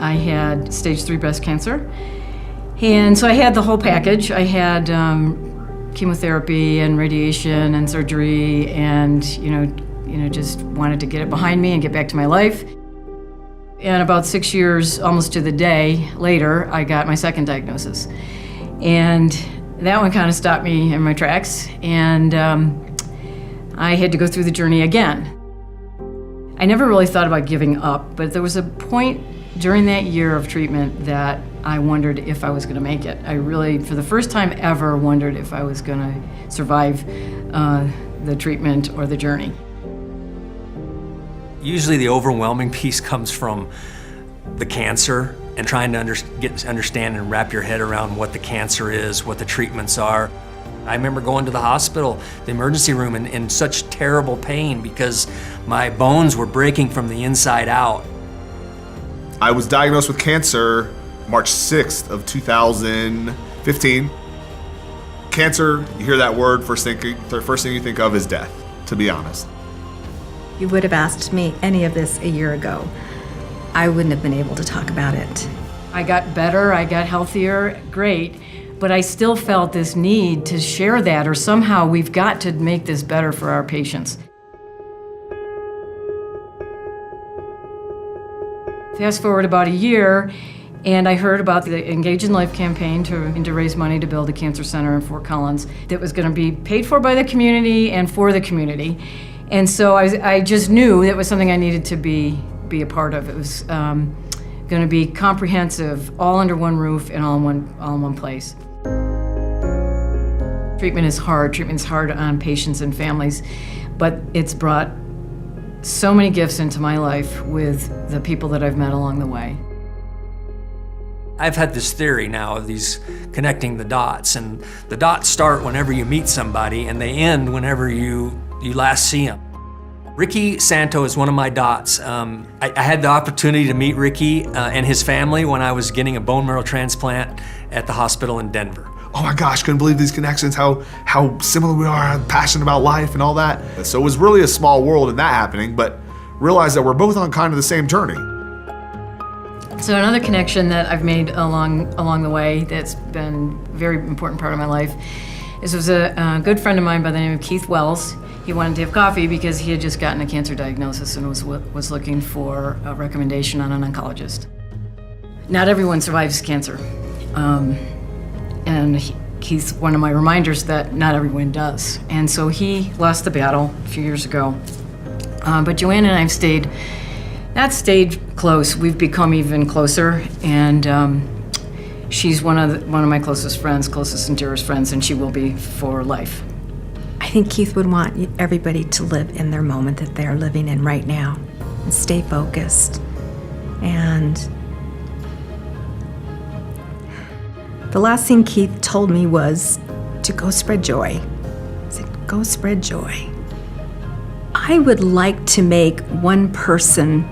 I had stage 3 breast cancer. And so I had the whole package. I had chemotherapy and radiation and surgery and, just wanted to get it behind me and get back to my life. And about 6 years, almost to the day later, I got my second diagnosis. And that one kind of stopped me in my tracks. And I had to go through the journey again. I never really thought about giving up, but there was a point during that year of treatment that I wondered if I was going to make it. I really, for the first time ever, wondered if I was going to survive the treatment or the journey. Usually the overwhelming piece comes from the cancer and trying to understand and wrap your head around what the cancer is, what the treatments are. I remember going to the hospital, the emergency room, in such terrible pain because my bones were breaking from the inside out. I was diagnosed with cancer March 6th of 2015. Cancer, you hear that word, the first thing you think of is death, to be honest. You would have asked me any of this a year ago. I wouldn't have been able to talk about it. I got better, I got healthier, great, but I still felt this need to share that, or somehow we've got to make this better for our patients. Fast forward about a year, and I heard about the Engage in Life campaign to raise money to build a cancer center in Fort Collins that was going to be paid for by the community and for the community. And so I just knew that was something I needed to be a part of. It was going to be comprehensive, all under one roof and all in one place. Treatment is hard. Treatment's hard on patients and families, but it's brought so many gifts into my life with the people that I've met along the way. I've had this theory now of these connecting the dots, and the dots start whenever you meet somebody and they end whenever you last see them. Ricky Santo is one of my dots. I had the opportunity to meet Ricky and his family when I was getting a bone marrow transplant at the hospital in Denver. Oh my gosh, couldn't believe these connections, how similar we are, passionate about life and all that. So it was really a small world in that happening, but realized that we're both on kind of the same journey. So another connection that I've made along the way that's been a very important part of my life was a good friend of mine by the name of Keith Wells. He wanted to have coffee because he had just gotten a cancer diagnosis and was looking for a recommendation on an oncologist. Not everyone survives cancer. And Keith's one of my reminders that not everyone does. And so he lost the battle a few years ago. But Joanne and I have not stayed close, we've become even closer. And she's one of my closest and dearest friends, and she will be for life. I think Keith would want everybody to live in their moment that they're living in right now and stay focused. And the last thing Keith told me was to go spread joy. He said, go spread joy. I would like to make one person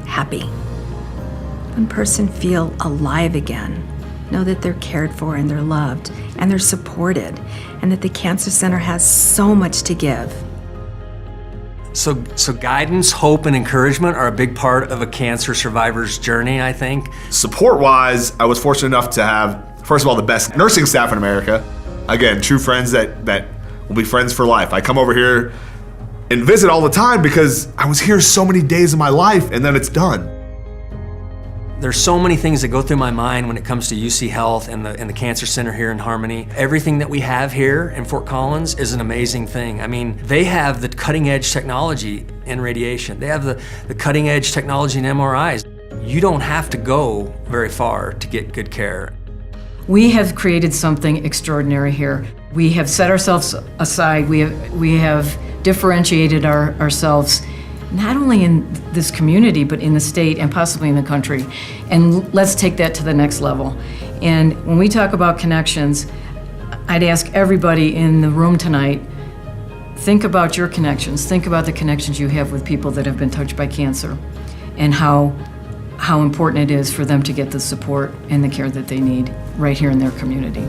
happy, one person feel alive again, know that they're cared for and they're loved and they're supported, and that the Cancer Center has so much to give. So guidance, hope, and encouragement are a big part of a cancer survivor's journey, I think. Support-wise, I was fortunate enough to have, first of all, the best nursing staff in America. Again, true friends that will be friends for life. I come over here and visit all the time because I was here so many days of my life and then it's done. There's so many things that go through my mind when it comes to UC Health and the Cancer Center here in Harmony. Everything that we have here in Fort Collins is an amazing thing. I mean, they have the cutting edge technology in radiation. They have the cutting edge technology in MRIs. You don't have to go very far to get good care. We have created something extraordinary here. We have set ourselves aside. We have differentiated ourselves, not only in this community, but in the state and possibly in the country. And let's take that to the next level. And when we talk about connections, I'd ask everybody in the room tonight, think about your connections. Think about the connections you have with people that have been touched by cancer and how important it is for them to get the support and the care that they need right here in their community.